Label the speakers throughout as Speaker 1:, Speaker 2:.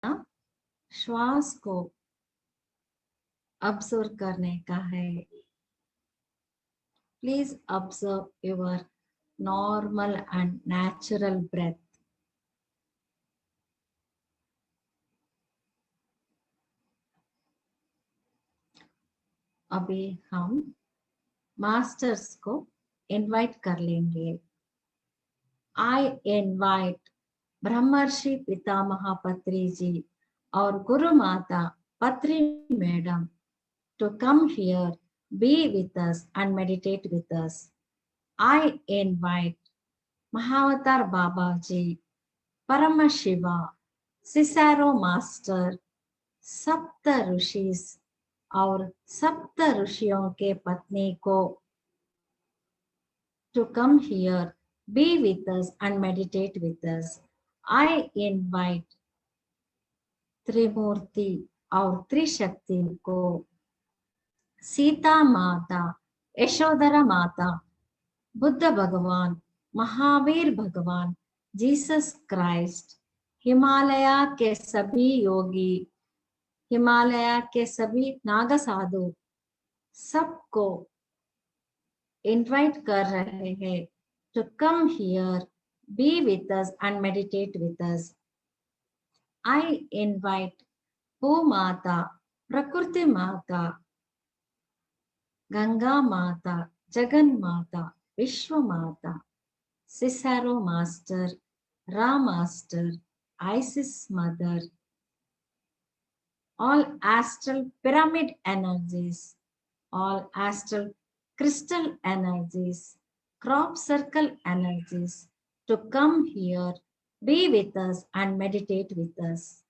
Speaker 1: श्वास को ऑब्जर्व करने का है। Please observe your normal and natural breath. अभी हम मास्टर्स को इनवाइट कर लेंगे। आई इनवाइट ब्रह्मर्षि पितामह पत्री जी और गुरु माता पत्री madam to come here, be with us and meditate with us. I invite Mahavatar Babaji, Parama Shiva, Cicero Master, सप्त ऋषिस और सप्त ऋषियों के पत्नी को to come here, be with us and meditate with us. I invite त्रिमूर्ति और त्रिशक्ति को सीता माता, यशोधरा माता, बुद्ध भगवान, महावीर भगवान, जीसस क्राइस्ट, हिमालय के सभी योगी, हिमालय के सभी नाग साधु सबको इनवाइट कर रहे हैं to come here, be with us and meditate with us. I invite Bhu Mata, प्रकृति माता, गंगा माता, जगन माता, विश्व माता, Cicero Master, Ra Master, Isis Mother, all astral pyramid energies, all astral crystal energies, crop circle energies to come here, be with us and meditate with us.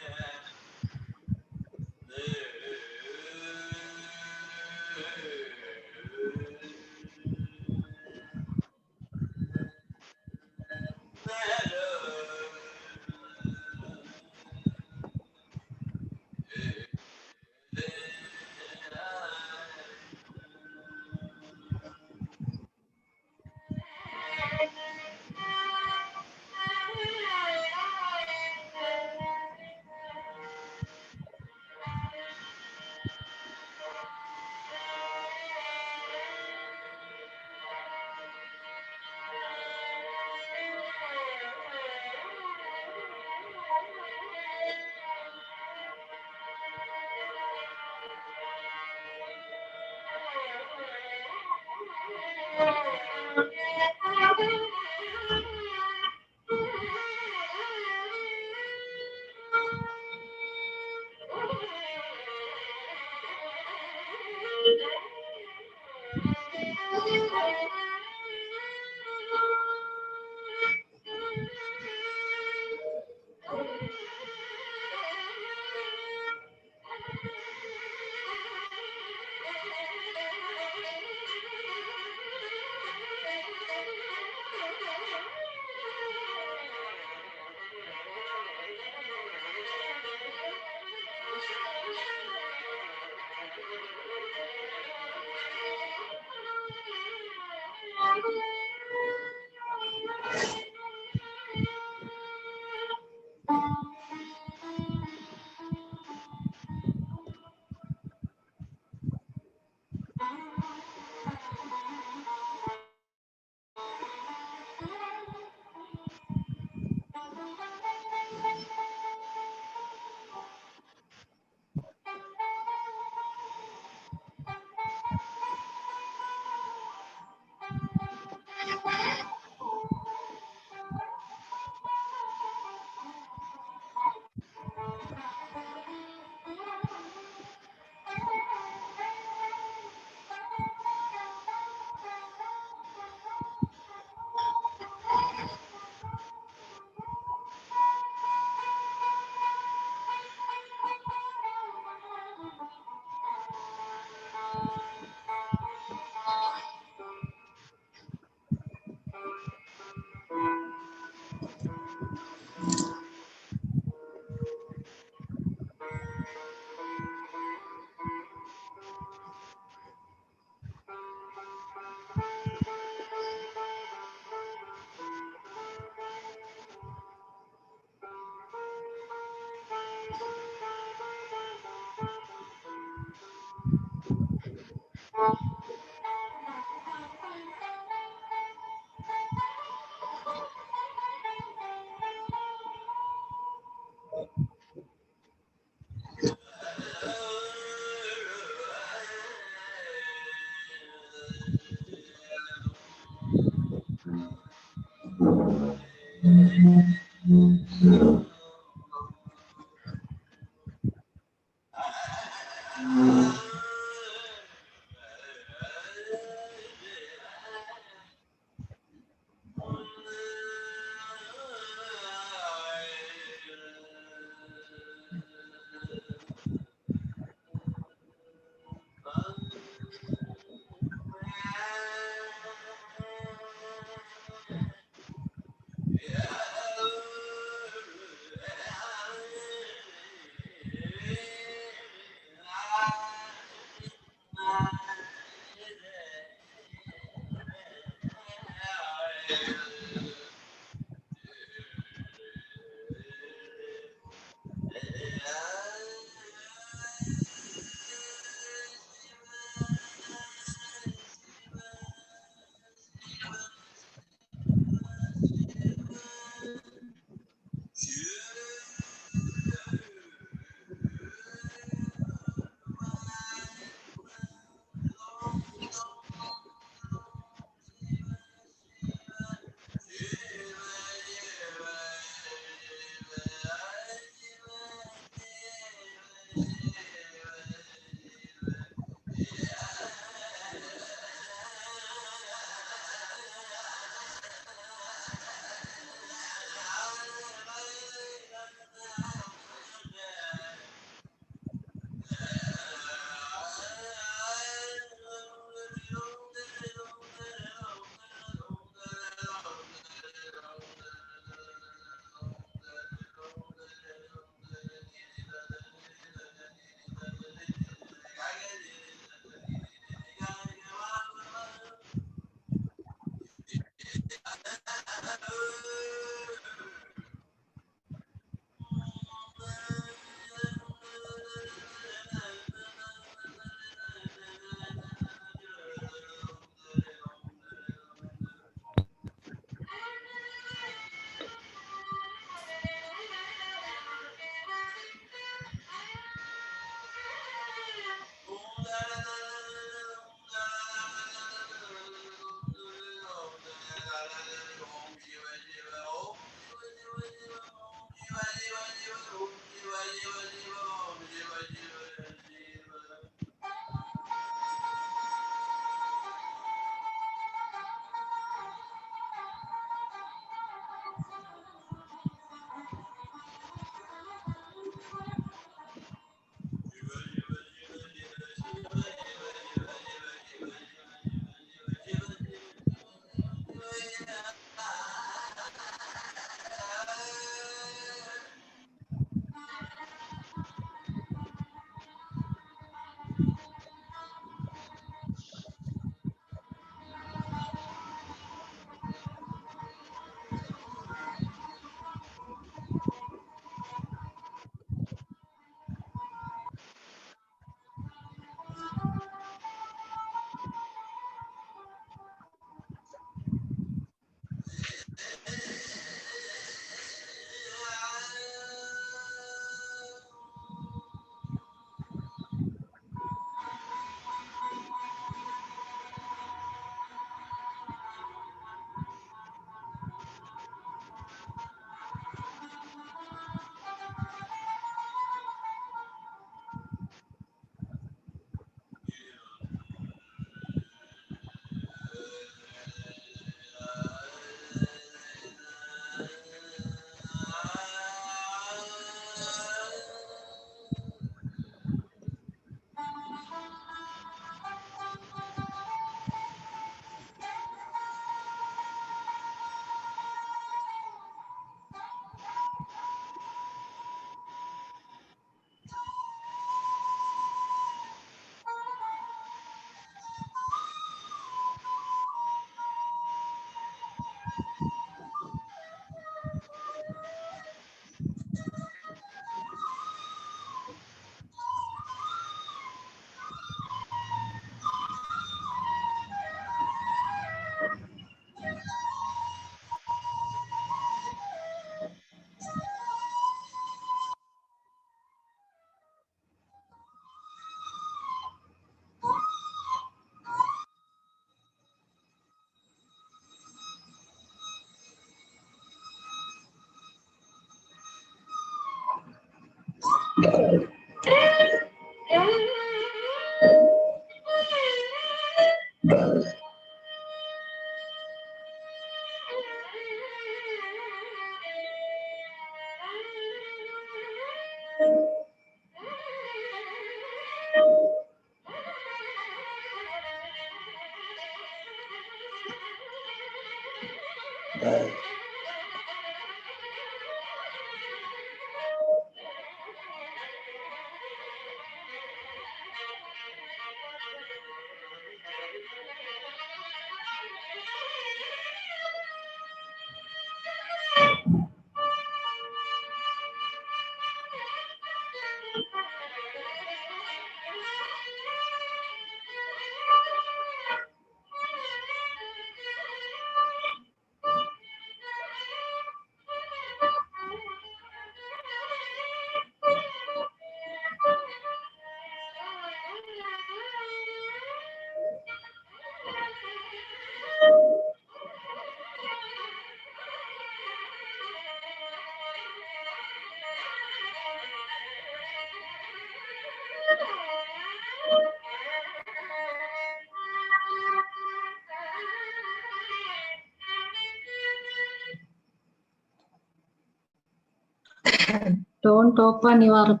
Speaker 1: Don't open your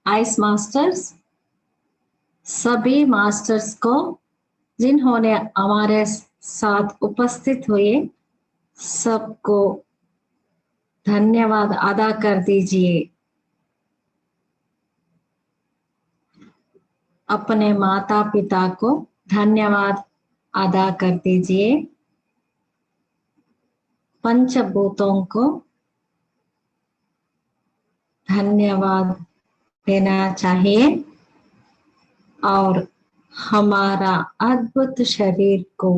Speaker 1: eyes, masters. सभी masters को जिन्होंने हमारे साथ उपस्थित हुए सबको धन्यवाद अदा कर दीजिए। अपने माता पिता को धन्यवाद अदा कर दीजिए। पंचभूतों को धन्यवाद देना चाहिए और हमारा अद्भुत शरीर को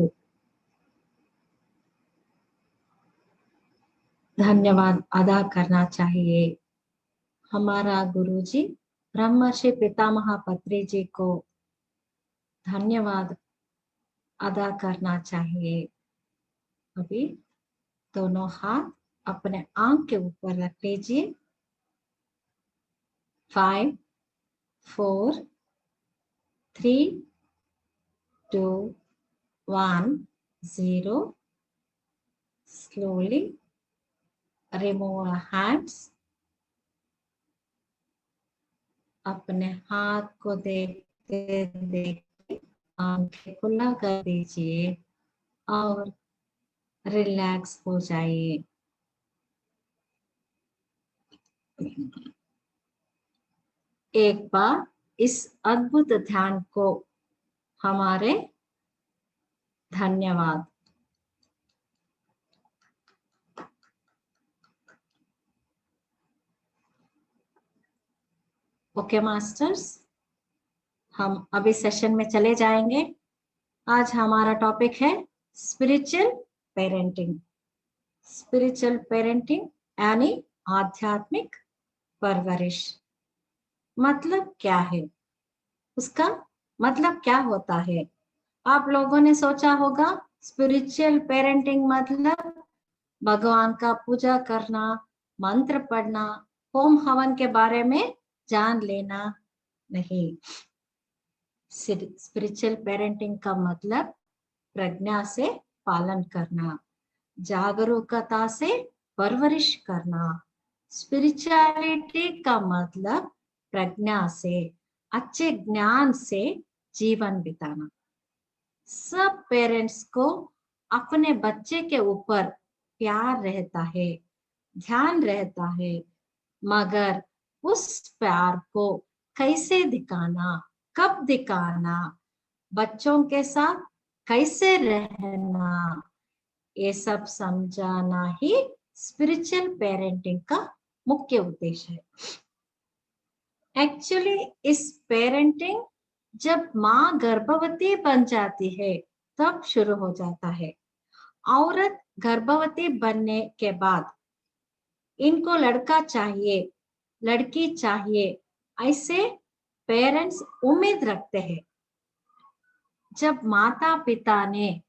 Speaker 1: धन्यवाद अदा करना चाहिए। हमारा गुरुजी ब्रह्मर्षि पितामह पत्री जी को धन्यवाद अदा करना चाहिए। अभी दोनों हाथ अपने आंख के ऊपर रख लीजिए। 5, 4, 3, 2, 1, 0. Slowly remove our hands. अपने हाथ को देखते देखते आंखें खुला कर दीजिए और रिलैक्स हो जाइए। एक बार इस अद्भुत ध्यान को हमारे धन्यवाद। ओके मास्टर्स, हम अभी सेशन में चले जाएंगे। आज हमारा टॉपिक है स्पिरिचुअल पेरेंटिंग। स्पिरिचुअल पेरेंटिंग यानी आध्यात्मिक परवरिश। मतलब क्या है, उसका मतलब क्या होता है? आप लोगों ने सोचा होगा स्पिरिचुअल पेरेंटिंग मतलब भगवान का पूजा करना, मंत्र पढ़ना, होम हवन के बारे में जान लेना। नहीं, स्पिरिचुअल पेरेंटिंग का मतलब प्रज्ञा से पालन करना, जागरूकता से परवरिश करना। स्पिरिचुअलिटी का मतलब प्रज्ञा से, अच्छे ज्ञान से जीवन बिताना। सब पेरेंट्स को अपने बच्चे के ऊपर प्यार रहता है, ध्यान रहता है, मगर उस प्यार को कैसे दिखाना, कब दिखाना, बच्चों के साथ कैसे रहना, ये सब समझाना ही स्पिरिचुअल पेरेंटिंग का मुख्य उद्देश्य है। एक्चुअली इस पेरेंटिंग जब माँ गर्भवती बन जाती है तब शुरू हो जाता है। औरत गर्भवती बनने के बाद इनको लड़का चाहिए, लड़की चाहिए, ऐसे पेरेंट्स उम्मीद रखते हैं। जब माता पिता ने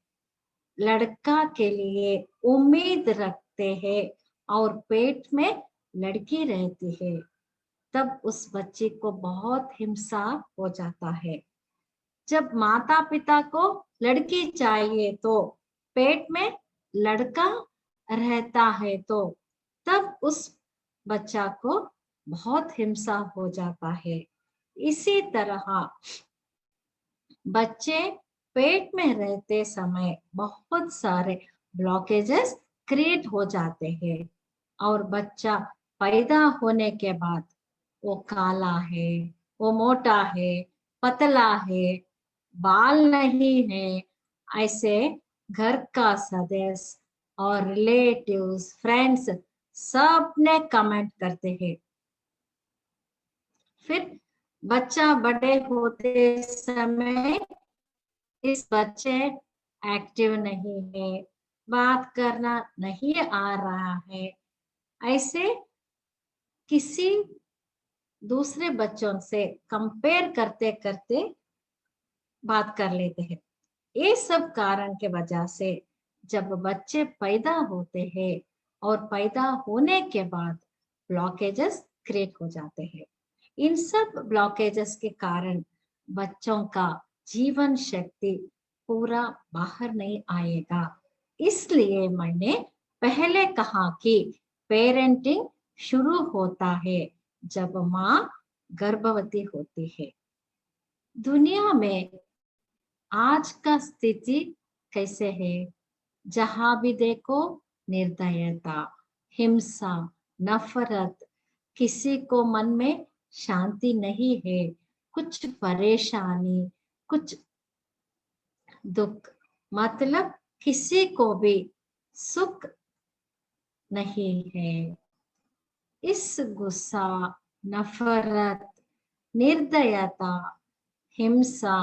Speaker 1: लड़का के लिए उम्मीद रखते हैं और पेट में लड़की रहती है, तब उस बच्चे को बहुत हिंसा हो जाता है। जब माता पिता को लड़की चाहिए तो पेट में लड़का रहता है, तो तब उस बच्चा को बहुत हिंसा हो जाता है। इसी तरह बच्चे पेट में रहते समय बहुत सारे ब्लॉकेजेस क्रिएट हो जाते हैं और बच्चा पैदा होने के बाद वो काला है, वो मोटा है, पतला है, बाल नहीं है, ऐसे घर का सदस्य और रिलेटिव्स, फ्रेंड्स सब ने कमेंट करते हैं। फिर बच्चा बड़े होते समय इस बच्चे एक्टिव नहीं है, बात करना नहीं आ रहा है, ऐसे किसी दूसरे बच्चों से कंपेयर करते करते बात कर लेते हैं। ये सब कारण के वजह से जब बच्चे पैदा होते हैं और पैदा होने के बाद ब्लॉकेजेस क्रिएट हो जाते हैं। इन सब ब्लॉकेजेस के कारण बच्चों का जीवन शक्ति पूरा बाहर नहीं आएगा। इसलिए मैंने पहले कहा कि पेरेंटिंग शुरू होता है जब माँ गर्भवती होती है। दुनिया में आज का स्थिति कैसे है? जहां भी देखो निर्दयता, हिंसा, नफरत, किसी को मन में शांति नहीं है, कुछ परेशानी, कुछ दुख, मतलब किसी को भी सुख नहीं है। इस गुस्सा, नफरत, निर्दयता, हिंसा,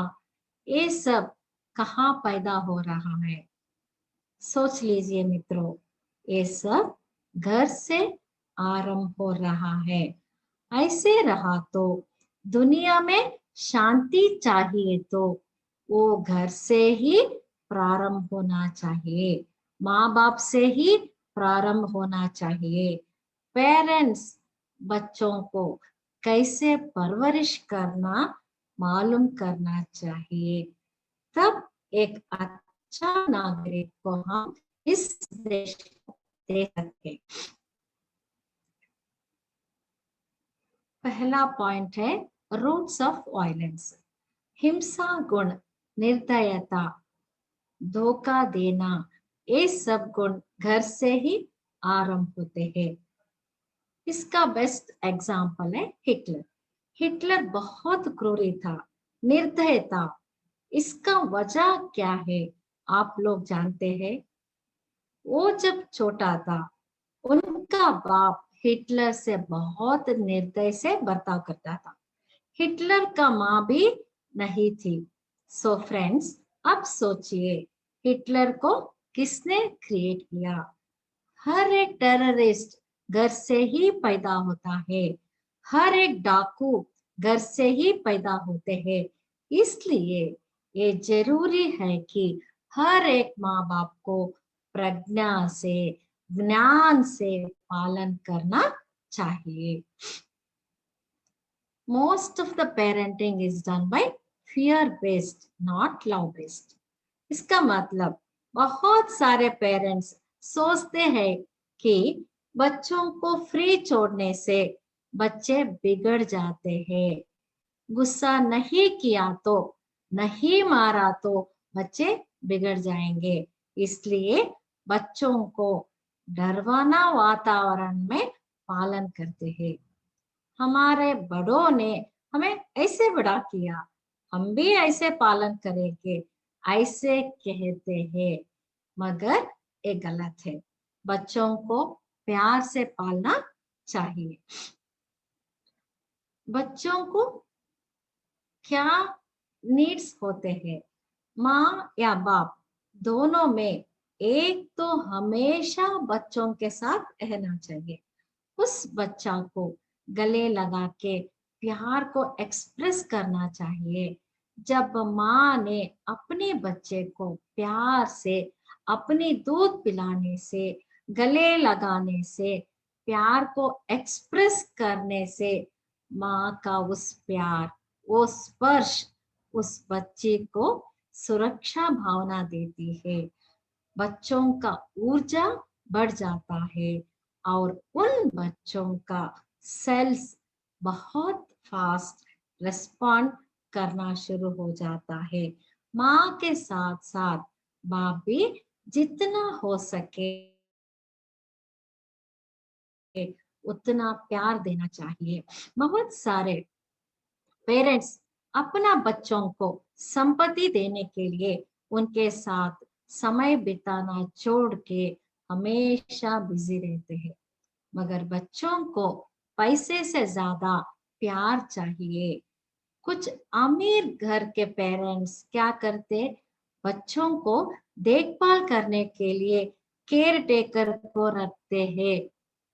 Speaker 1: ये सब कहाँ पैदा हो रहा है? सोच लीजिए मित्रों, ये सब घर से आरंभ हो रहा है। ऐसे रहा तो दुनिया में शांति चाहिए तो वो घर से ही प्रारंभ होना चाहिए, माँ बाप से ही प्रारंभ होना चाहिए। पेरेंट्स बच्चों को कैसे परवरिश करना मालूम करना चाहिए, तब एक अच्छा नागरिक को हम इस देश को दे सकते। पहला पॉइंट है रूट्स ऑफ वायलेंस। हिंसा गुण, निर्दयता, धोखा देना, ये सब गुण घर से ही आरंभ होते हैं। इसका बेस्ट एग्जाम्पल है हिटलर। हिटलर बहुत क्रूरी था, निर्दय था। इसका वजह क्या है आप लोग जानते हैं? वो जब छोटा था, उनका बाप हिटलर से बहुत निर्दय से बर्ताव करता था। हिटलर का माँ भी नहीं थी। सो फ्रेंड्स, अब सोचिए हिटलर को किसने क्रिएट किया? हर एक टेररिस्ट घर से ही पैदा होता है, हर एक डाकू घर से ही पैदा होते हैं। इसलिए ये जरूरी है कि हर एक माँ बाप को प्रज्ञा से, ज्ञान से पालन करना चाहिए। Most of the parenting is done by fear based, not love based. इसका मतलब बहुत सारे पेरेंट्स सोचते हैं कि बच्चों को फ्री छोड़ने से बच्चे बिगड़ जाते हैं। गुस्सा नहीं किया तो, नहीं मारा तो बच्चे बिगड़ जाएंगे। इसलिए बच्चों को डरवाना वातावरण में पालन करते हैं। हमारे बड़ों ने हमें ऐसे बड़ा किया, हम भी ऐसे पालन करेंगे, ऐसे कहते हैं, मगर ये गलत है। बच्चों को प्यार से पालना चाहिए। बच्चों को क्या नीड्स होते हैं? माँ या बाप दोनों में एक तो हमेशा बच्चों के साथ रहना चाहिए। उस बच्चा को गले लगा के प्यार को एक्सप्रेस करना चाहिए। जब माँ ने अपने बच्चे को प्यार से, अपनी दूध पिलाने से, गले लगाने से, प्यार को एक्सप्रेस करने से माँ का उस प्यार, वो स्पर्श उस बच्चे को सुरक्षा भावना देती है। बच्चों का ऊर्जा बढ़ जाता है और उन बच्चों का सेल्स बहुत फास्ट रिस्पॉन्ड करना शुरू हो जाता है। माँ के साथ साथ बाप भी जितना हो सके उतना प्यार देना चाहिए। बहुत सारे पेरेंट्स अपना बच्चों को संपत्ति देने के लिए उनके साथ समय बिताना छोड़ के हमेशा बिजी रहते हैं, मगर बच्चों को पैसे से ज्यादा प्यार चाहिए। कुछ अमीर घर के पेरेंट्स क्या करते? बच्चों को देखभाल करने के लिए केयर टेकर को रखते हैं।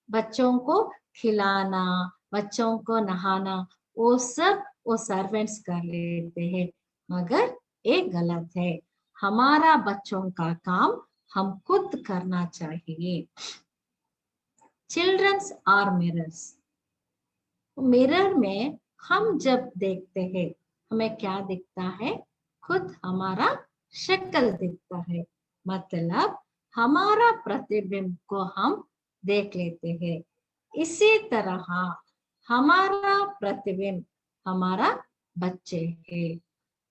Speaker 1: बच्चों को खिलाना, बच्चों को नहाना, वो सब वो सर्वेंट्स कर लेते हैं, मगर ये गलत है। हमारा बच्चों का काम हम खुद करना चाहिए। Childrens are mirrors. मिरर में हम जब देखते हैं, हमें क्या दिखता है? खुद हमारा शक्ल दिखता है। मतलब हमारा प्रतिबिंब को हम देख लेते हैं। इसी तरह हमारा प्रतिबिंब हमारा बच्चे है।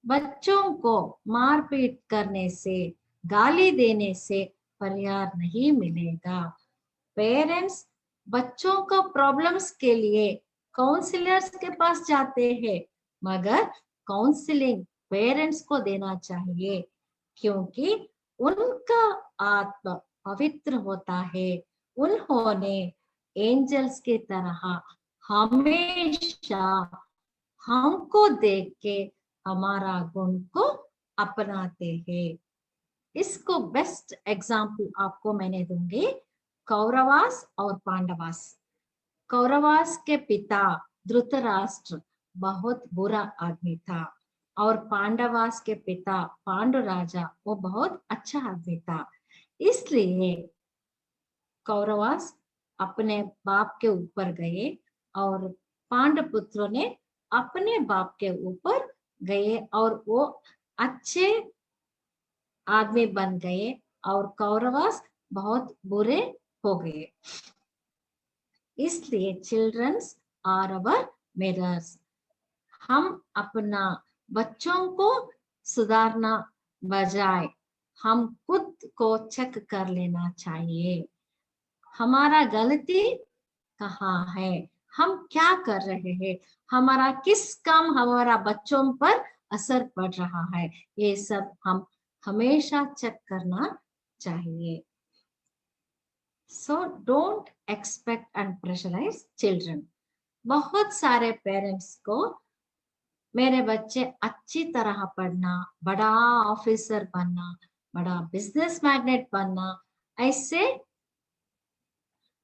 Speaker 1: बच्चों को मारपीट करने से, गाली देने से परिहार नहीं मिलेगा। पेरेंट्स बच्चों को प्रॉब्लम्स के लिए काउंसलर्स के पास जाते हैं, मगर काउंसलिंग पेरेंट्स को देना चाहिए, क्योंकि उनका आत्मा पवित्र होता है। उन्होंने एंजल्स की तरह हमेशा हमको देख के हमारा गुण को अपनाते हैं। इसको बेस्ट एग्जाम्पल आपको मैं दूंगी, कौरवास और पांडवास। कौरवास के पिता धृतराष्ट्र बहुत बुरा आदमी था और पांडवास के पिता पांडु राजा वो बहुत अच्छा आदमी था। इसलिए कौरवास अपने बाप के ऊपर गए और पांडुपुत्रों ने अपने बाप के ऊपर गए और वो अच्छे आदमी बन गए और कौरवास बहुत बुरे हो गए। इसलिए चिल्ड्रंस आर अवर मिरर्स। हम अपना बच्चों को सुधारना बजाय हम खुद को चेक कर लेना चाहिए। हमारा गलती कहाँ है, हम क्या कर रहे हैं, हमारा किस काम हमारा बच्चों पर असर पड़ रहा है, ये सब हम हमेशा चेक करना चाहिए। So don't expect and pressurise children. बहुत सारे पेरेंट्स को मेरे बच्चे अच्छी तरह पढ़ना, बड़ा ऑफिसर बनना, बड़ा बिजनेस मैग्नेट बनना, ऐसे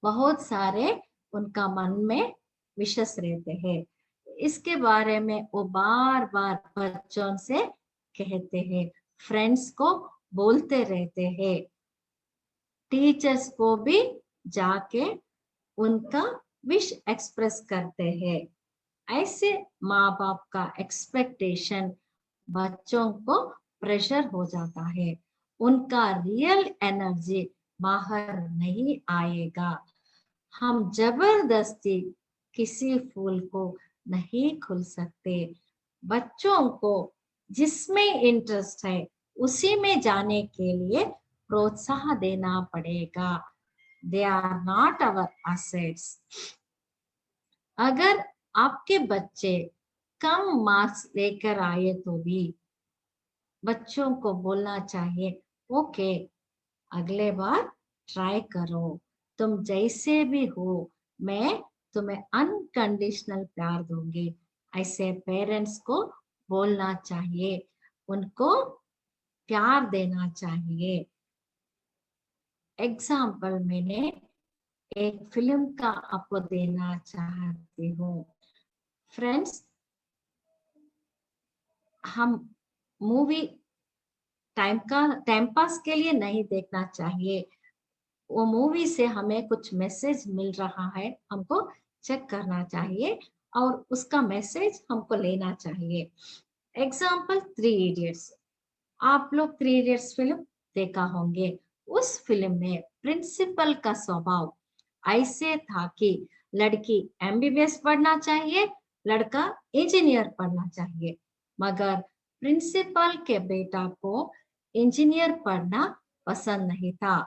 Speaker 1: बहुत सारे उनका मन में विशेष रहते हैं। इसके बारे में वो बार बार बच्चों से कहते हैं, फ्रेंड्स को बोलते रहते हैं, टीचर्स को भी जाके उनका विश एक्सप्रेस करते हैं। ऐसे माँ बाप का एक्सपेक्टेशन बच्चों को प्रेशर हो जाता है, उनका रियल एनर्जी बाहर नहीं आएगा। हम जबरदस्ती किसी फूल को नहीं खुल सकते। बच्चों को जिसमें इंटरेस्ट है उसी में जाने के लिए प्रोत्साहन देना पड़ेगा। They are not our assets. अगर आपके बच्चे कम मार्क्स लेकर आए तो भी बच्चों को बोलना चाहिए, ओके अगले बार ट्राई करो, तुम जैसे भी हो मैं तुम्हें अनकंडीशनल प्यार दूंगी। ऐसे पेरेंट्स को बोलना चाहिए, उनको प्यार देना चाहिए। एग्जाम्पल मैंने एक फिल्म का आपको देना चाहती हूँ। फ्रेंड्स, हम मूवी टाइम पास के लिए नहीं देखना चाहिए। वो मूवी से हमें कुछ मैसेज मिल रहा है, हमको चेक करना चाहिए और उसका मैसेज हमको लेना चाहिए। Example 3 idiots. आप लोग 3 इडियट्स फिल्म देखा होंगे। उस फिल्म में प्रिंसिपल का स्वभाव ऐसे था कि लड़की एमबीबीएस पढ़ना चाहिए, लड़का इंजीनियर पढ़ना चाहिए, मगर प्रिंसिपल के बेटा को इंजीनियर पढ़ना पसंद नहीं था।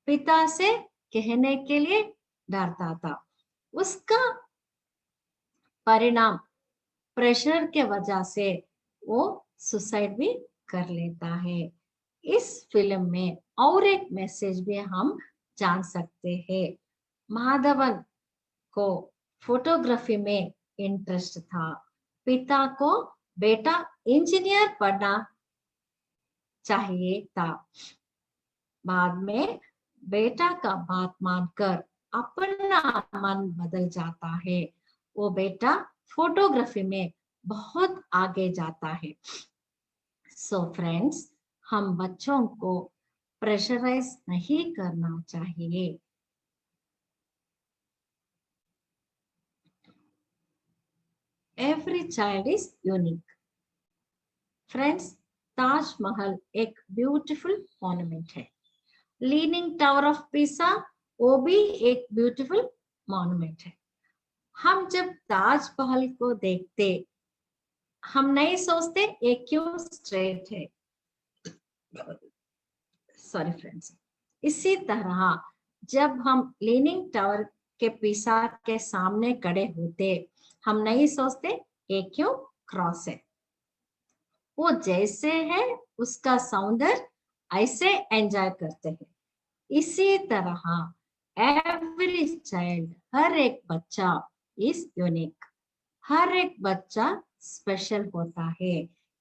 Speaker 1: पिता से कहने के लिए डरता था। उसका परिणाम प्रेशर के वजह से वो सुसाइड भी कर लेता है। इस फिल्म में और एक मैसेज भी हम जान सकते हैं। माधवन को फोटोग्राफी में इंटरेस्ट था, पिता को बेटा इंजीनियर पढ़ना चाहिए था। बाद में बेटा का बात मानकर अपना मन बदल जाता है, वो बेटा फोटोग्राफी में बहुत आगे जाता है। सो फ्रेंड्स, हम बच्चों को प्रेशराइज नहीं करना चाहिए। Every child is unique. Friends, Taj Mahal एक ब्यूटीफुल मॉन्यूमेंट है। लीनिंग टावर ऑफ पीसा वो भी एक ब्यूटीफुल मॉन्यूमेंट है। हम जब ताजमहल को देखते हम नहीं सोचते ये क्यों स्ट्रेट है। Sorry friends. इसी तरह जब हम लीनिंग टावर के पीसा के सामने खड़े होते हम नहीं सोचते ये क्यों क्रॉस है। वो जैसे है उसका सौंदर्य ऐसे एंजॉय करते हैं। इसी तरह एवरी चाइल्ड, हर एक बच्चा इज यूनिक। हर एक बच्चा स्पेशल होता है।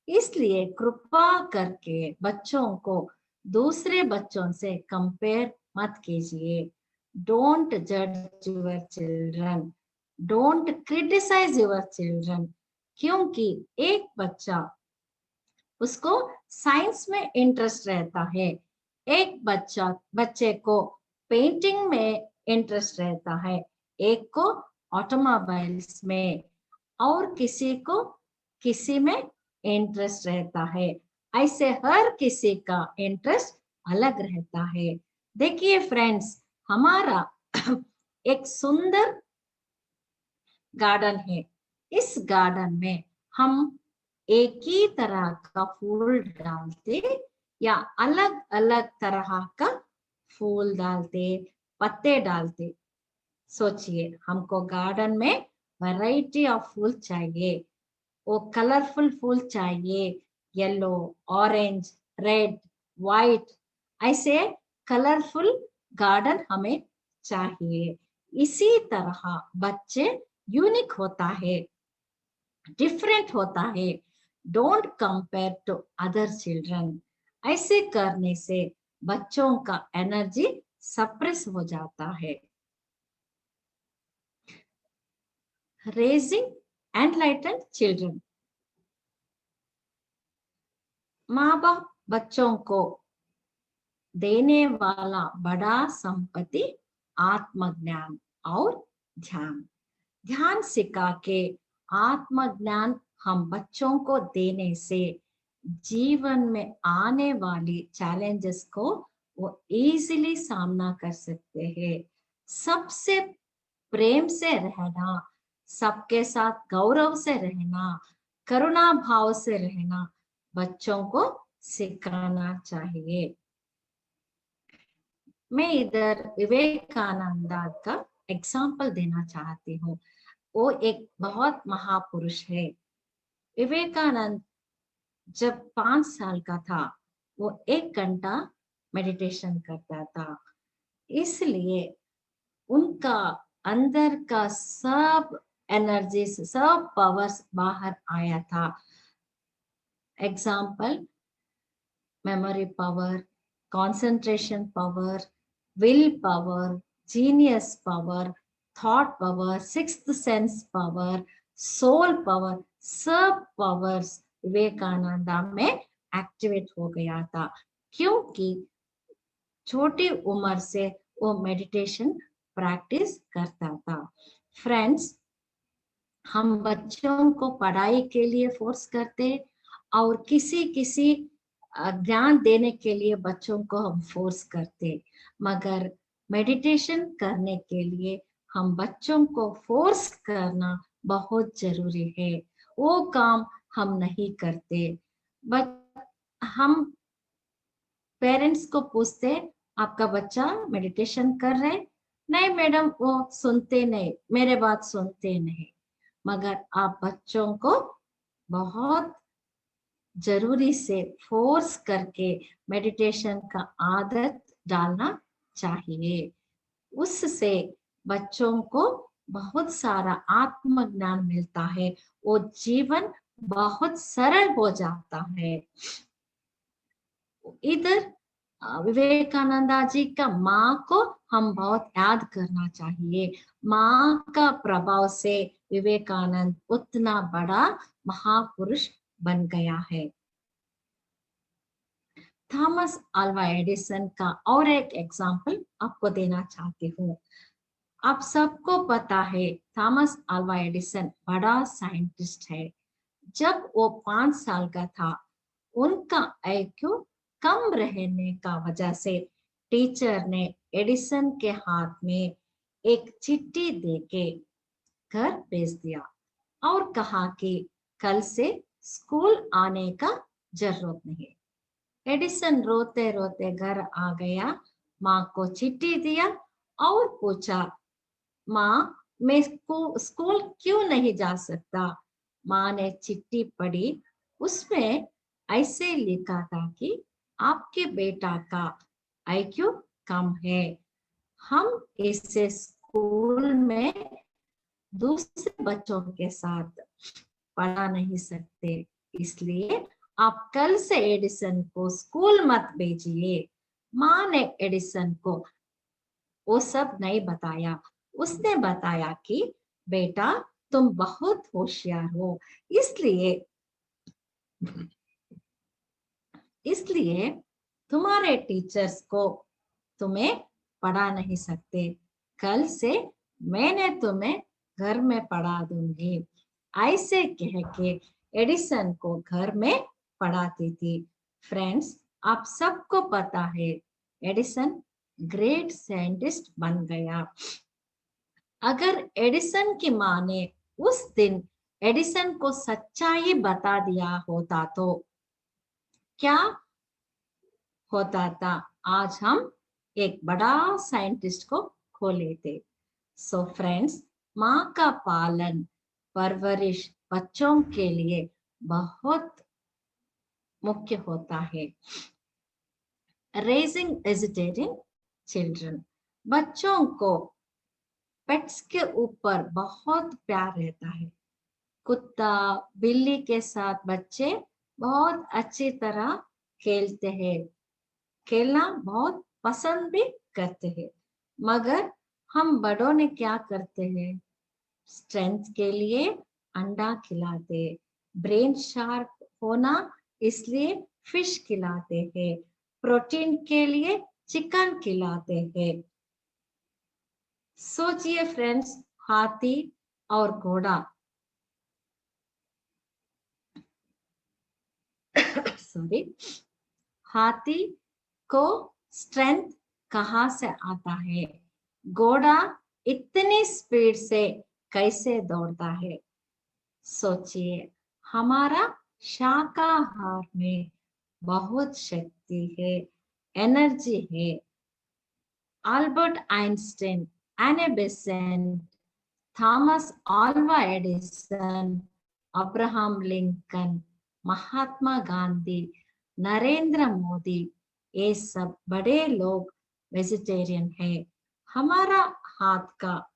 Speaker 1: इसलिए कृपा करके बच्चों को दूसरे बच्चों से कंपेयर मत कीजिए। डोंट जज your children, don't criticise your children. क्योंकि एक बच्चा उसको साइंस में इंटरेस्ट रहता है, एक बच्चे को पेंटिंग में इंटरेस्ट रहता है, एक को ऑटोमोबाइल्स में, और किसी को किसी में इंटरेस्ट रहता है। ऐसे हर किसी का इंटरेस्ट अलग रहता है। देखिए फ्रेंड्स, हमारा एक सुंदर गार्डन है। इस गार्डन में हम एक ही तरह का फूल डालते या अलग अलग तरह का फूल डालते, पत्ते डालते? सोचिए, हमको गार्डन में वैरायटी ऑफ फूल चाहिए। वो कलरफुल फूल चाहिए, येलो, ऑरेंज, रेड, वाइट, ऐसे कलरफुल गार्डन हमें चाहिए। इसी तरह बच्चे यूनिक होता है, डिफरेंट होता है। Don't compare to other children. ऐसे करने से बच्चों का एनर्जी सप्रेस हो जाता है। Raising enlightened children. माँ बाप बच्चों को देने वाला बड़ा संपत्ति आत्मज्ञान और ध्यान। ध्यान सिखा के आत्मज्ञान हम बच्चों को देने से जीवन में आने वाली चैलेंजेस को वो इजीली सामना कर सकते हैं। सबसे प्रेम से रहना, सबके साथ गौरव से रहना, करुणा भाव से रहना बच्चों को सिखाना चाहिए। मैं इधर विवेकानंदा का एग्जाम्पल देना चाहती हूँ। वो एक बहुत महापुरुष है। विवेकानंद जब 5 साल का था, वो 1 घंटा मेडिटेशन करता था। इसलिए उनका अंदर का सब एनर्जी, सब पावर्स बाहर आया था। Example, memory power, concentration power, will power, genius power, thought power, sixth sense power, soul power, सब पावर्स विवेकानंदा में एक्टिवेट हो गया था, क्योंकि छोटी उम्र से वो मेडिटेशन प्रैक्टिस करता था। फ्रेंड्स, हम बच्चों को पढ़ाई के लिए फोर्स करते और किसी किसी ज्ञान देने के लिए बच्चों को हम फोर्स करते, मगर मेडिटेशन करने के लिए हम बच्चों को फोर्स करना बहुत जरूरी है। वो काम हम नहीं करते। बट हम पेरेंट्स को पूछते, आपका बच्चा मेडिटेशन कर रहे? नहीं मैडम, वो सुनते नहीं, मेरे बात सुनते नहीं। मगर आप बच्चों को बहुत जरूरी से फोर्स करके मेडिटेशन का आदत डालना चाहिए। उससे बच्चों को बहुत सारा आत्मज्ञान मिलता है, वो जीवन बहुत सरल हो जाता है। इधर विवेकानंदा जी का माँ को हम बहुत याद करना चाहिए। माँ का प्रभाव से विवेकानंद उतना बड़ा महापुरुष बन गया है। थॉमस अल्वा एडिसन का और एक एग्जाम्पल आपको देना चाहती हूँ। आप सबको पता है थॉमस अल्वा एडिसन बड़ा साइंटिस्ट है। जब वो 5 साल का था, उनका IQ कम रहने का वजह से टीचर ने एडिसन के हाथ में एक चिट्ठी देके घर भेज दिया और कहा कि कल से स्कूल आने का जरूरत नहीं। एडिसन रोते रोते घर आ गया, माँ को चिट्ठी दिया और पूछा, माँ मैं स्कूल क्यों नहीं जा सकता? माँ ने चिट्ठी पढ़ी, उसमें ऐसे लिखा था कि आपके बेटा का IQ कम है, हम इसे स्कूल में दूसरे बच्चों के साथ पढ़ा नहीं सकते, इसलिए आप कल से एडिसन को स्कूल मत भेजिए। माँ ने एडिसन को वो सब नहीं बताया। उसने बताया कि बेटा तुम बहुत होशियार हो, इसलिए इसलिए तुम्हारे टीचर्स को तुम्हें पढ़ा नहीं सकते। कल से मैंने तुम्हें घर में पढ़ा दूंगी। ऐसे कह के एडिसन को घर में पढ़ाती थी। फ्रेंड्स, आप सबको पता है एडिसन ग्रेट साइंटिस्ट बन गया। अगर एडिसन की माँ ने उस दिन एडिसन को सच्चाई बता दिया होता तो क्या होता था? आज हम एक बड़ा साइंटिस्ट को खो लेते। सो फ्रेंड्स, माँ का पालन परवरिश बच्चों के लिए बहुत मुख्य होता है। रेजिंग वेजिटेरियन चिल्ड्रन, बच्चों को पेट्स के ऊपर बहुत प्यार रहता है। कुत्ता बिल्ली के साथ बच्चे बहुत अच्छी तरह खेलते हैं, खेलना बहुत पसंद भी करते हैं। मगर हम बड़ों ने क्या करते हैं? स्ट्रेंथ के लिए अंडा खिलाते, ब्रेन शार्प होना इसलिए फिश खिलाते हैं, प्रोटीन के लिए चिकन खिलाते हैं। सोचिए फ्रेंड्स, हाथी और घोड़ा सॉरी, हाथी को स्ट्रेंथ कहाँ से आता है? घोड़ा इतनी स्पीड से कैसे दौड़ता है? सोचिए, हमारा शाकाहार में बहुत शक्ति है, एनर्जी है। Albert Einstein, Annie Besant, Thomas Alva Edison, Abraham Lincoln, Mahatma Gandhi, Narendra Modi, ये सब बड़े लोग वेजिटेरियन है। हमारा हाथ का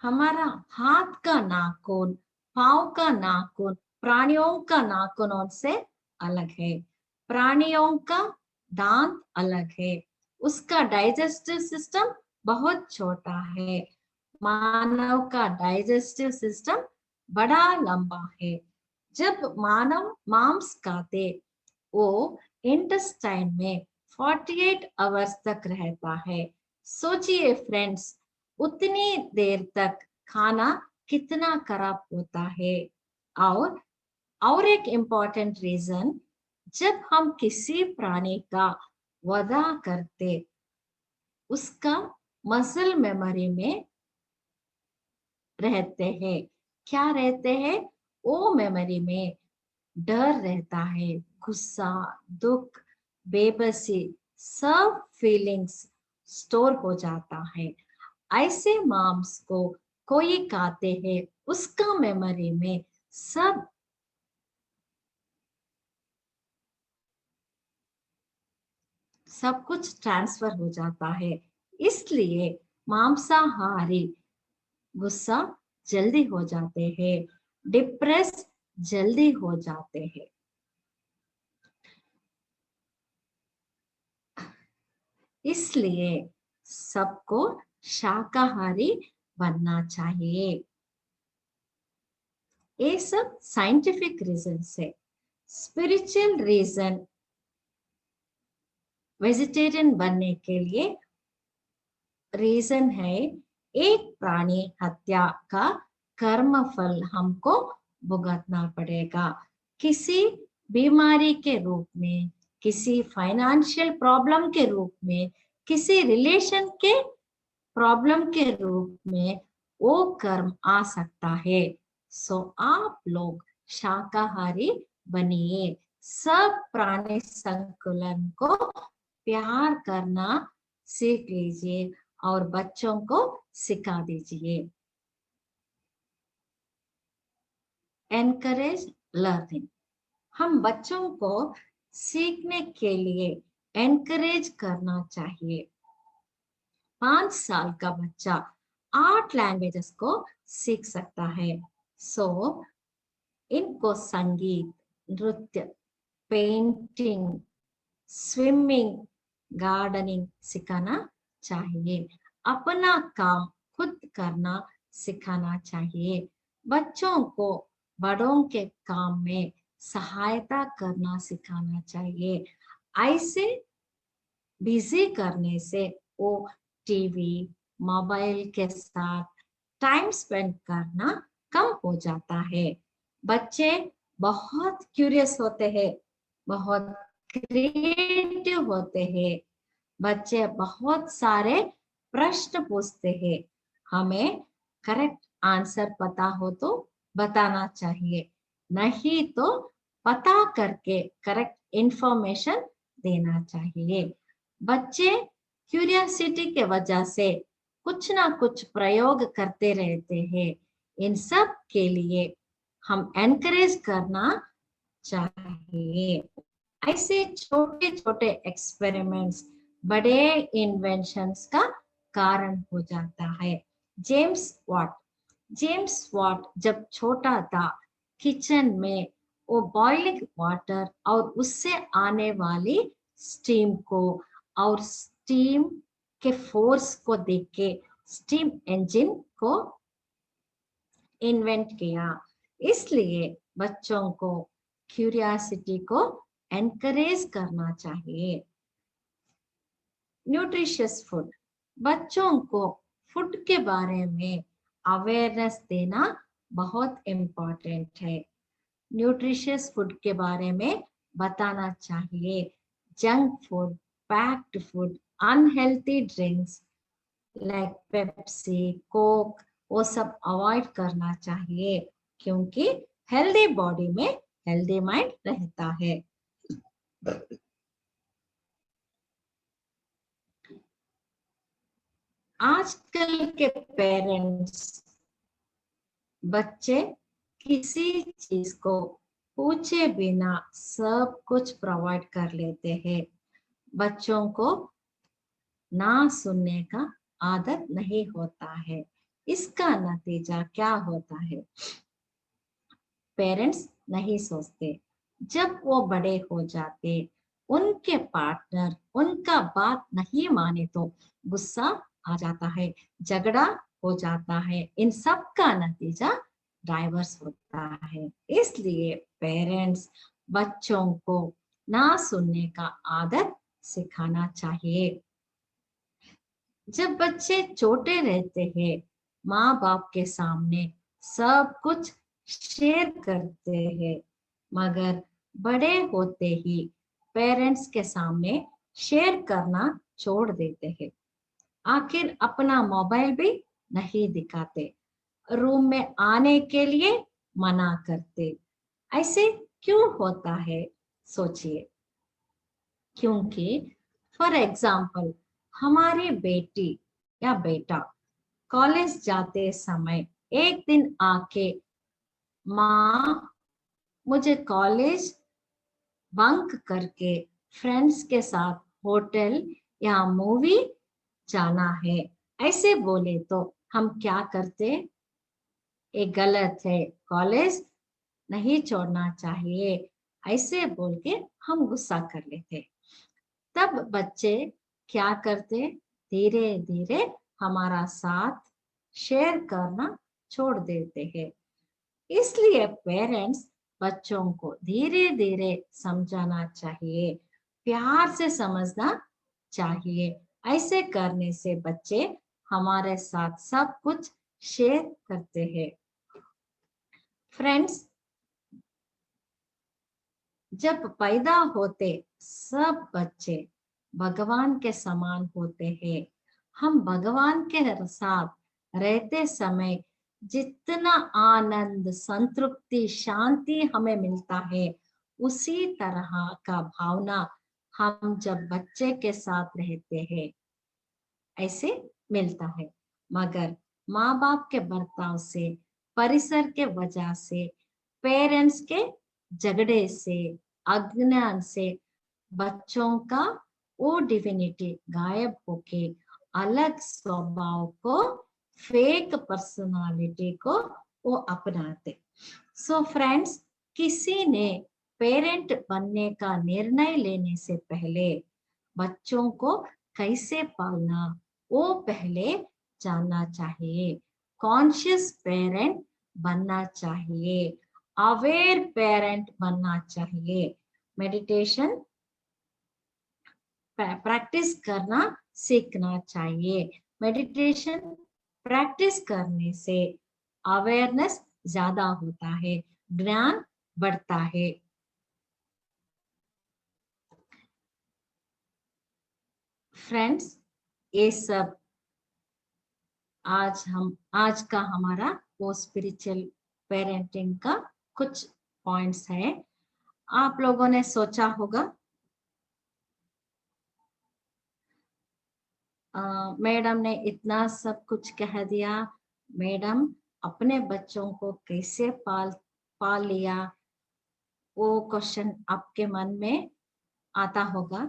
Speaker 1: हमारा हाथ का नाखून, पाँव का नाखून प्राणियों का नाखूनों से अलग है। प्राणियों का दांत अलग है, उसका डाइजेस्टिव सिस्टम बहुत छोटा है। मानव का डाइजेस्टिव सिस्टम बड़ा लंबा है। जब मानव मांस खाते, वो इंटेस्टाइन में 48 आवर्स तक रहता है। सोचिए फ्रेंड्स, उतनी देर तक खाना कितना खराब होता है। और एक इम्पॉर्टेंट रीजन, जब हम किसी प्राणी का वधा करते, उसका मसल मेमोरी में रहते हैं। क्या रहते हैं? वो मेमोरी में डर रहता है, गुस्सा, दुख, बेबसी, सब फीलिंग्स स्टोर हो जाता है। ऐसे मांस को कोई खाते हैं, उसका मेमोरी में सब कुछ ट्रांसफर हो जाता है। इसलिए मांसाहारी गुस्सा जल्दी हो जाते हैं, डिप्रेस जल्दी हो जाते हैं। इसलिए सबको शाकाहारी बनना चाहिए। ये सब साइंटिफिक रीजन से। स्पिरिचुअल रीजन वेजिटेरियन बनने के लिए रीजन है, एक प्राणी हत्या का कर्म फल हमको भुगतना पड़ेगा। किसी बीमारी के रूप में, किसी फाइनेंशियल प्रॉब्लम के रूप में, किसी रिलेशन के प्रॉब्लम के रूप में वो कर्म आ सकता है। सो आप लोग शाकाहारी बनिए, सब प्राणी संकुलन को प्यार करना सीख लीजिए और बच्चों को सिखा दीजिए। एनकरेज लर्निंग, हम बच्चों को सीखने के लिए एनकरेज करना चाहिए। 5 साल का बच्चा 8 लैंग्वेजेस को सीख सकता है। सो इनको संगीत, नृत्य, पेंटिंग, स्विमिंग, गार्डनिंग सिखाना चाहिए। अपना काम खुद करना सिखाना चाहिए। बच्चों को बड़ों के काम में सहायता करना सिखाना चाहिए। ऐसे बिजी करने से वो टीवी, मोबाइल के साथ टाइम स्पेंड करना कम हो जाता है। बच्चे बहुत क्यूरियस होते हैं, बहुत क्रिएटिव होते हैं। बच्चे बहुत सारे प्रश्न पूछते हैं। हमें करेक्ट आंसर पता हो तो बताना चाहिए, नहीं तो पता करके करेक्ट इंफॉर्मेशन देना चाहिए। बच्चे क्यूरियोसिटी के वजह से कुछ ना कुछ प्रयोग करते रहते हैं। इन सब के लिए हम एनकरेज करना चाहिए। ऐसे छोटे छोटे एक्सपेरिमेंट्स बड़े इन्वेंशंस का कारण हो जाता है। जेम्स वॉट जेम्स वॉट जब छोटा था, किचन में वो बॉइलिंग वाटर और उससे आने वाली स्टीम को और स्टीम के फोर्स को देख के स्टीम इंजन को इन्वेंट किया। इसलिए बच्चों को क्यूरियोसिटी को एनकरेज करना चाहिए। न्यूट्रिशियस फूड, बच्चों को फूड के बारे में अवेयरनेस देना बहुत इम्पोर्टेंट है। न्यूट्रिशियस फूड के बारे में बताना चाहिए। Junk food, packed food, unhealthy drinks like Pepsi, Coke, वो सब अवॉइड करना चाहिए, क्योंकि हेल्दी बॉडी में हेल्दी माइंड रहता है। आजकल के पेरेंट्स बच्चे किसी चीज को पूछे बिना सब कुछ प्रोवाइड कर लेते हैं। बच्चों को ना सुनने का आदत नहीं होता है। इसका नतीजा क्या होता है? पेरेंट्स नहीं सोचते, जब वो बड़े हो जाते, उनके पार्टनर उनका बात नहीं माने तो गुस्सा आ जाता है, झगड़ा हो जाता है। इन सब का नतीजा डाइवर्स होता है। इसलिए पेरेंट्स बच्चों को ना सुनने का आदत सिखाना चाहिए। जब बच्चे छोटे रहते हैं, माँ बाप के सामने सब कुछ शेयर करते हैं, मगर बड़े होते ही पेरेंट्स के सामने शेयर करना छोड़ देते हैं। आखिर अपना मोबाइल भी नहीं दिखाते, रूम में आने के लिए मना करते। ऐसे क्यों होता है? सोचिए। क्योंकि फॉर एग्जाम्पल, हमारी बेटी या बेटा कॉलेज जाते समय एक दिन आके, माँ मुझे कॉलेज बंक करके फ्रेंड्स के साथ होटल या मूवी जाना है, ऐसे बोले तो हम क्या करते? ये गलत है, कॉलेज नहीं छोड़ना चाहिए, ऐसे बोल के हम गुस्सा कर लेते। तब बच्चे क्या करते? धीरे धीरे हमारा साथ शेयर करना छोड़ देते हैं। इसलिए पेरेंट्स बच्चों को धीरे धीरे समझाना चाहिए, प्यार से समझना चाहिए। ऐसे करने से बच्चे हमारे साथ सब कुछ शेयर करते हैं। फ्रेंड्स, जब पैदा होते सब बच्चे भगवान के समान होते हैं। हम भगवान के साथ रहते समय जितना आनंद, संतृप्ति, शांति हमें मिलता है, उसी तरह का भावना हम जब बच्चे के साथ रहते हैं ऐसे मिलता है। मगर माँ बाप के बर्ताव से, परिसर के वजह से, पेरेंट्स के झगड़े से, अज्ञान से बच्चों का वो डिविनिटी गायब होके अलग स्वभाव को, फेक पर्सनालिटी को वो अपनाते। सो फ्रेंड्स, किसी ने पेरेंट बनने का निर्णय लेने से पहले बच्चों को कैसे पालना वो पहले जानना चाहिए। कॉन्शियस पेरेंट बनना चाहिए, अवेयर पेरेंट बनना चाहिए। मेडिटेशन प्रैक्टिस करना सीखना चाहिए। मेडिटेशन प्रैक्टिस करने से अवेयरनेस ज्यादा होता है, ज्ञान बढ़ता है। फ्रेंड्स, ये सब आज का हमारा वो स्पिरिचुअल पेरेंटिंग का कुछ पॉइंट्स है। आप लोगों ने सोचा होगा मैडम ने इतना सब कुछ कह दिया, मैडम अपने बच्चों को कैसे पाल लिया, वो क्वेश्चन आपके मन में आता होगा।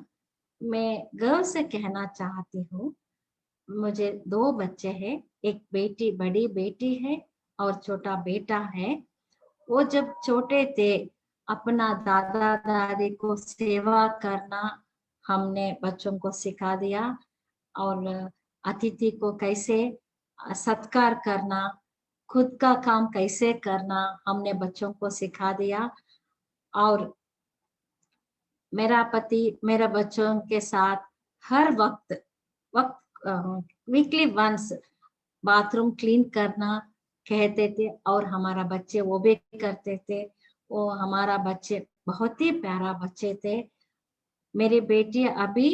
Speaker 1: मैं गर्व से कहना चाहती हूँ, मुझे 2 बच्चे हैं, एक बेटी, बड़ी बेटी है और छोटा बेटा है। वो जब छोटे थे अपना दादा दादी को सेवा करना हमने बच्चों को सिखा दिया, और अतिथि को कैसे सत्कार करना, खुद का काम कैसे करना हमने बच्चों को सिखा दिया। और मेरा पति मेरे बच्चों के साथ हर वक्त वीकली वंस बाथरूम क्लीन करना कहते थे, और हमारा बच्चे वो भी करते थे। वो हमारा बच्चे बहुत ही प्यारा बच्चे थे। मेरी बेटी अभी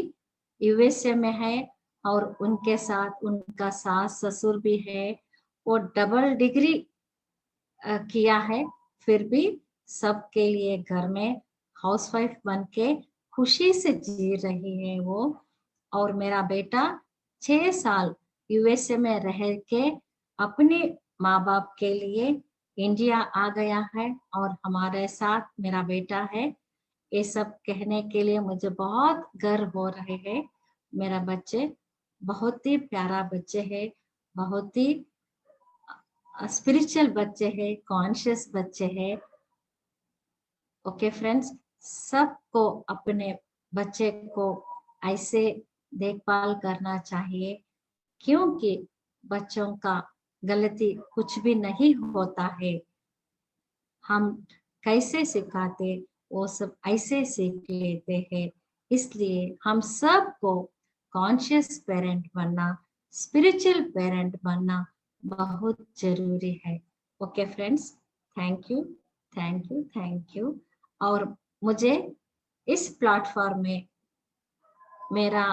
Speaker 1: यूएसए में है और उनके साथ उनका सास ससुर भी है। वो डबल डिग्री किया है, फिर भी सबके लिए घर में हाउसवाइफ बन के खुशी से जी रही है वो। और मेरा बेटा 6 साल यूएसए में रह के अपने माँ बाप के लिए इंडिया आ गया है और हमारे साथ मेरा बेटा है। ये सब कहने के लिए मुझे बहुत गर्व हो रहे हैं। मेरा बच्चे बहुत ही प्यारा बच्चे है, बहुत ही स्पिरिचुअल बच्चे हैं, कॉन्शियस बच्चे हैं। ओके फ्रेंड्स, सबको अपने बच्चे को ऐसे देखभाल करना चाहिए, क्योंकि बच्चों का गलती कुछ भी नहीं होता है। हम कैसे सिखाते वो सब ऐसे सीख लेते हैं। इसलिए हम सबको कॉन्शियस पेरेंट बनना, स्पिरिचुअल पेरेंट बनना बहुत जरूरी है। Okay friends, thank you, thank you, thank you. और मुझे इस प्लेटफॉर्म में मेरा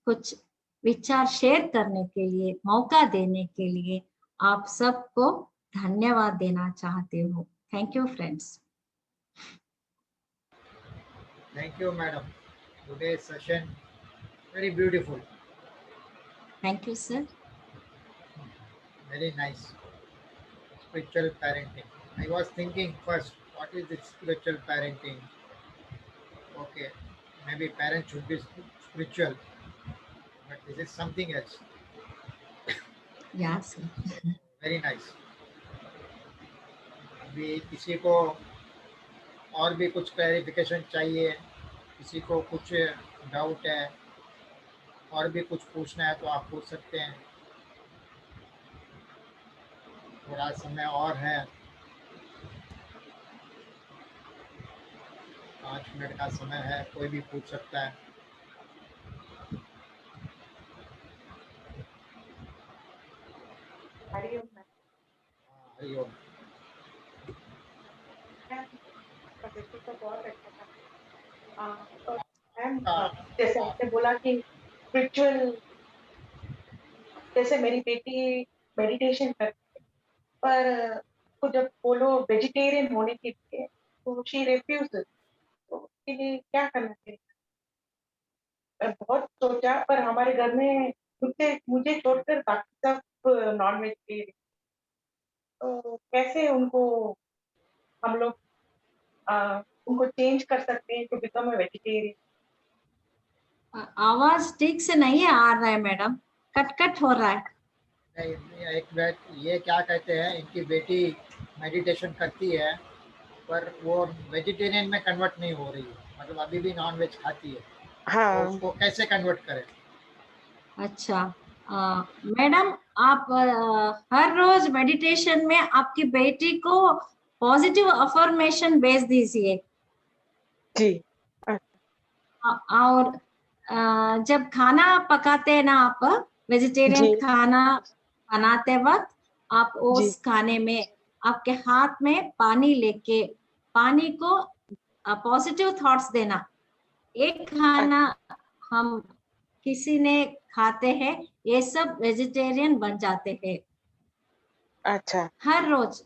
Speaker 1: कुछ विचार शेयर करने के लिए मौका देने के लिए आप सबको धन्यवाद देना चाहती हूँ। Thank you friends.
Speaker 2: Thank you, madam. Today's session very beautiful,
Speaker 1: thank you sir.
Speaker 2: very nice. Spiritual parenting. I was thinking first, what is this spiritual parenting? Okay, maybe parents should be spiritual, but this is something else.
Speaker 1: या sir.
Speaker 2: Very nice. अभी किसी को और भी कुछ clarification चाहिए, किसी को कुछ डाउट है, और भी कुछ पूछना है तो आप पूछ सकते हैं। थोड़ा समय और है, 5 मिनट का समय है, कोई भी पूछ सकता है।
Speaker 3: हरिओम मैम।
Speaker 2: हरिओम।
Speaker 3: आपका टॉपिक तो बहुत अच्छा था। और मैम
Speaker 2: हाँ,
Speaker 3: जैसे आपने बोला कि स्पिरिचुअल, जैसे मेरी बेटी मेडिटेशन करती है, पर उसको जब बोलो वेजिटेरियन होने के लिए तो शी रिफ्यूज। तो उसके लिए क्या करना चाहिए? मैं बहुत सोचा, पर हमारे घर में मुझे मुझे छोड़कर बाकी सब नॉन वेजिटेरियन। तो कैसे उनको हम लोग उनको चेंज कर सकते हैं टू बिकम अ वेजिटेरियन?
Speaker 1: आवाज ठीक से नहीं आ रहा है मैडम, कट कट हो रहा है।
Speaker 2: नहीं, एक मिनट, ये क्या कहते हैं, इनकी बेटी मेडिटेशन करती है पर वो वेजिटेरियन में कन्वर्ट नहीं हो रही है, मतलब अभी भी नॉन वेज खाती है, तो
Speaker 3: हाँ।
Speaker 2: उसको कैसे कन्वर्ट करें?
Speaker 1: अच्छा, मैडम आप हर रोज मेडिटेशन में आपकी बेटी को पॉजिटिव अफर्मेशन भेज दीजिए।
Speaker 3: जी।
Speaker 1: और जब खाना पकाते हैं ना आप, वेजिटेरियन
Speaker 3: जी
Speaker 1: खाना बनाते वक्त आप
Speaker 3: जी
Speaker 1: उस खाने में आपके हाथ में पानी लेके पानी को पॉजिटिव थॉट्स देना। एक खाना हम किसी ने खाते हैं, ये सब वेजिटेरियन बन जाते हैं।
Speaker 3: अच्छा
Speaker 1: हर रोज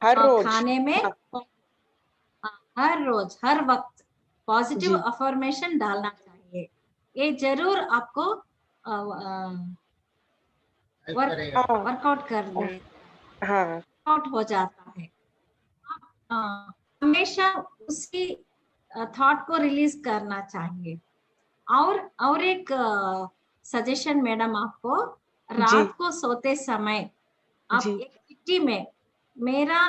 Speaker 3: हर रोज
Speaker 1: खाने में
Speaker 3: हाँ
Speaker 1: हर रोज हर वक्त पॉजिटिव
Speaker 3: जी
Speaker 1: अफर्मेशन डालना चाहिए। ये जरूर आपको
Speaker 2: हेल्प
Speaker 1: वर्क
Speaker 2: करेगा।
Speaker 3: हाँ
Speaker 1: वर्कआउट कर ले
Speaker 3: हाँ
Speaker 1: आउट हो जाता है। अ, हमेशा उसी थॉट को रिलीज करना चाहिए। और एक सजेशन मैडम आपको,
Speaker 3: जी
Speaker 1: रात को सोते समय आप
Speaker 3: जी
Speaker 1: एक चिट्ठी में, मेरा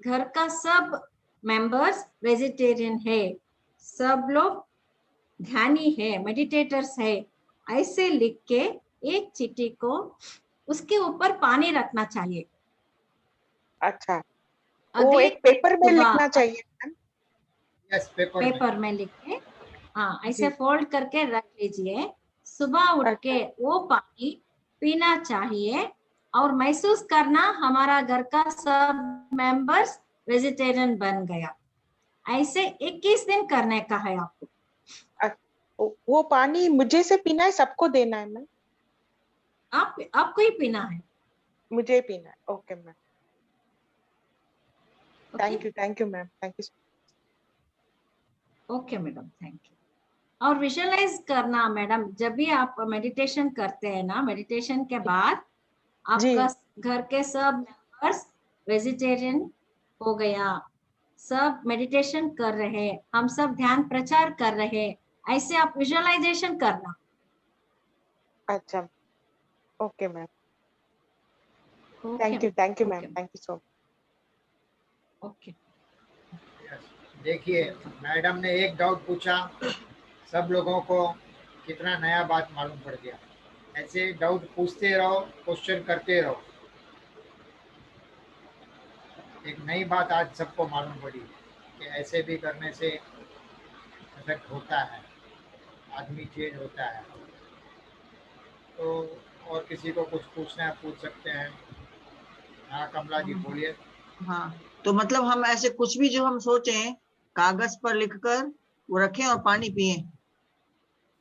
Speaker 1: घर का सब मेंबर्स वेजिटेरियन है, सब लोग ध्यानी है, मेडिटेटर्स है, ऐसे लिख के एक चिट्ठी को उसके ऊपर पानी रखना चाहिए।
Speaker 3: अच्छा वो
Speaker 1: अगले
Speaker 3: एक पेपर में
Speaker 1: सुबह
Speaker 3: लिखना चाहिए मैम।
Speaker 2: यस, पेपर में।
Speaker 1: पेपर में लिख के, हाँ ऐसे
Speaker 3: जी
Speaker 1: फोल्ड करके रख लीजिए। सुबह उठ
Speaker 3: अच्छा
Speaker 1: के वो पानी पीना चाहिए और महसूस करना हमारा घर का सब मेंबर्स वेजिटेरियन बन गया। ऐसे 21 दिन करने का है आपको।
Speaker 3: वो पानी मुझे से पीना है सबको देना है मैम?
Speaker 1: आपको ही पीना है।
Speaker 3: मुझे पीना है okay ma'am.
Speaker 1: Okay
Speaker 3: thank you ma'am thank you.
Speaker 1: Okay madam, thank you. और विजुअलाइज करना मैडम, जब भी आप मेडिटेशन करते हैं ना, मेडिटेशन के बाद
Speaker 3: जी
Speaker 1: आपका घर के सब मेंबर्स वेजिटेरियन हो गया, सब मेडिटेशन कर रहे, हम सब ध्यान प्रचार कर रहे, ऐसे आप विजुअलाइजेशन करना।
Speaker 3: अच्छा okay ma'am
Speaker 1: okay
Speaker 3: thank you ma'am
Speaker 1: okay
Speaker 3: thank you so
Speaker 1: okay.
Speaker 2: Yes. देखिए, मैडम ने एक डाउट पूछा, सब लोगों को कितना नया बात मालूम पड़ गया। ऐसे डाउट पूछते रहो, क्वेश्चन करते रहो। एक नई बात आज सबको मालूम पड़ी कि ऐसे भी करने से इफेक्ट होता है, आदमी चेंज होता है। तो और किसी को कुछ पूछना है पूछ सकते हैं। हाँ कमला जी
Speaker 4: हाँ
Speaker 2: बोलिए।
Speaker 4: हाँ, तो मतलब हम ऐसे कुछ भी जो हम सोचें कागज पर लिखकर वो रखें और पानी पिए।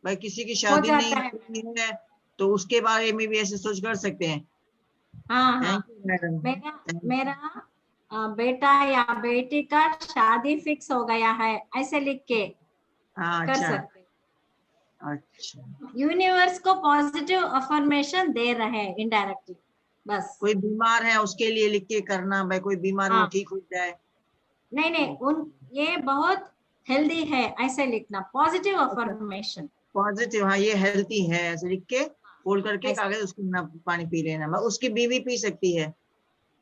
Speaker 4: भाई किसी की
Speaker 1: हो
Speaker 4: शादी नहीं
Speaker 1: जाता है
Speaker 4: हुई
Speaker 1: मैडम।
Speaker 4: है तो उसके बारे में भी ऐसे सोच कर सकते हैं।
Speaker 1: हाँ हाँ,
Speaker 4: थैंक यू मैडम।
Speaker 1: मेरा मेरा बेटा या बेटी का शादी फिक्स हो गया है, ऐसे लिख के
Speaker 4: हाँ
Speaker 1: कर
Speaker 4: अच्छा
Speaker 1: सकते।
Speaker 4: अच्छा।
Speaker 1: यूनिवर्स को पॉजिटिव अफर्मेशन दे रहे हैं इनडायरेक्टली, बस।
Speaker 4: कोई बीमार है उसके लिए लिख के करना, भाई कोई बीमार वो
Speaker 1: हाँ,
Speaker 4: ठीक हो जाए।
Speaker 1: नहीं नहीं, उन ये बहुत हेल्दी है, ऐसे लिखना पॉजिटिव अफर्मेशन।
Speaker 4: पॉजिटिव, हाँ ये हेल्थी है ऐसे लिख के फोल्ड करके
Speaker 1: ऐसे
Speaker 4: कागज उसको ना पानी पी लेना। मैं उसकी बीवी पी सकती है,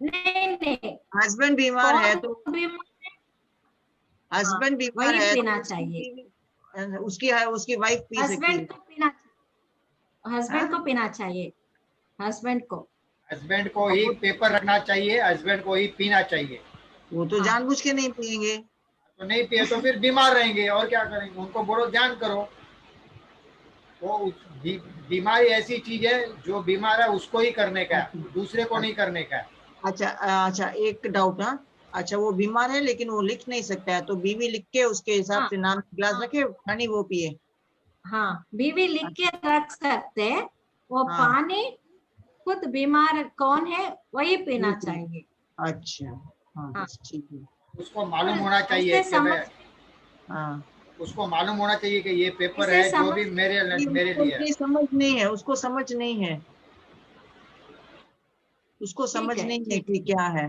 Speaker 1: नहीं नहीं,
Speaker 4: हस्बैंड बीमार है
Speaker 1: कौन
Speaker 4: तो,
Speaker 1: बीमार है, हाँ
Speaker 4: हस्बैंड बीमार
Speaker 1: वही
Speaker 4: है तो
Speaker 1: पीना
Speaker 4: उसकी
Speaker 1: चाहिए।
Speaker 4: बीवी उसकी वाइफ पी सकती
Speaker 1: हस्बैंड
Speaker 4: है।
Speaker 1: को पीना, हस्बैंड
Speaker 4: हाँ
Speaker 1: को पीना चाहिए, हस्बैंड को।
Speaker 2: हस्बैंड को
Speaker 4: और
Speaker 2: ही पेपर रखना चाहिए, हस्बैंड को ही पीना चाहिए।
Speaker 4: वो तो
Speaker 1: हाँ
Speaker 4: जानबूझ के नहीं पियेंगे।
Speaker 2: तो नहीं पिए तो फिर बीमार रहेंगे, और क्या करेंगे। उनको बोलो ध्यान करो। वो बीमारी ऐसी चीज है, जो बीमार है उसको ही करने का है, दूसरे को
Speaker 4: अच्छा
Speaker 2: नहीं करने का है।
Speaker 4: अच्छा अच्छा, एक डाउट। हाँ अच्छा, वो बीमार है लेकिन वो लिख नहीं सकता है तो बीवी लिख के उसके हिसाब
Speaker 1: हाँ
Speaker 4: से नाम गिलास
Speaker 1: हाँ
Speaker 4: रखे पानी वो पिए।
Speaker 1: हाँ, बीवी लिख के रख सकते, वो
Speaker 4: हाँ
Speaker 1: पानी खुद बीमार कौन है वही पीना
Speaker 4: ठीक है।
Speaker 1: चाहिए।
Speaker 4: अच्छा हाँ
Speaker 1: हाँ,
Speaker 4: बस ठीक है।
Speaker 2: उसको मालूम होना चाहिए
Speaker 1: ऐसे
Speaker 2: कि
Speaker 1: समझ,
Speaker 2: मैं,
Speaker 4: हाँ
Speaker 2: उसको मालूम होना चाहिए कि ये पेपर
Speaker 1: ऐसे
Speaker 2: है जो
Speaker 1: समझ,
Speaker 2: भी मेरे
Speaker 4: नहीं
Speaker 2: मेरे
Speaker 4: उसको
Speaker 2: लिए है।
Speaker 4: इतनी समझ नहीं है, उसको समझ नहीं है, उसको
Speaker 1: ठीक
Speaker 4: समझ
Speaker 1: है
Speaker 4: नहीं है
Speaker 1: ठीक है।
Speaker 4: कि क्या है।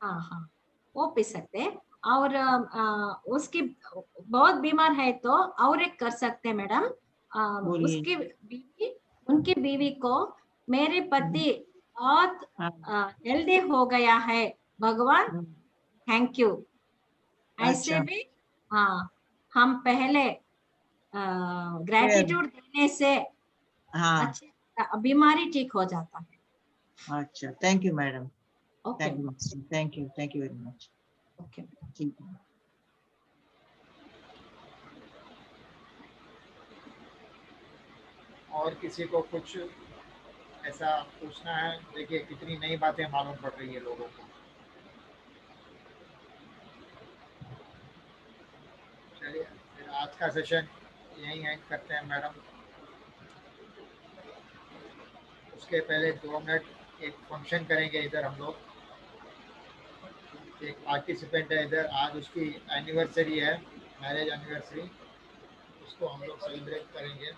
Speaker 1: हाँ हाँ, वो पी सकते हैं। और उसकी बहुत बीमार है तो और एक कर सकते हैं मैडम।
Speaker 4: बोलिए।
Speaker 1: उसकी बीवी, उनकी बीवी को, मेरे पति बहुत
Speaker 4: हाँ
Speaker 1: हेल्दी हो गया है, भगवान
Speaker 4: हाँ,
Speaker 1: थैंक यू, ऐसे
Speaker 4: अच्छा
Speaker 1: भी। हाँ, हम पहले
Speaker 4: फिर
Speaker 1: ग्रेटिट्यूड देने से
Speaker 4: हाँ
Speaker 1: अच्छे बीमारी ठीक हो जाता है।
Speaker 4: अच्छा, thank you madam.
Speaker 1: Okay
Speaker 4: thank you thank you very much.
Speaker 1: Okay.
Speaker 4: ठीक है।
Speaker 2: और किसी को कुछ ऐसा पूछना है? देखिए कितनी नई बातें मालूम पड़ रही है लोगों को। चलिए फिर आज का सेशन यहीं एंड करते हैं मैडम। उसके पहले 2 मिनट एक फंक्शन करेंगे इधर हम लोग। एक पार्टिसिपेंट है इधर, आज उसकी एनिवर्सरी है, मैरिज एनिवर्सरी, उसको हम लोग सेलिब्रेट करेंगे।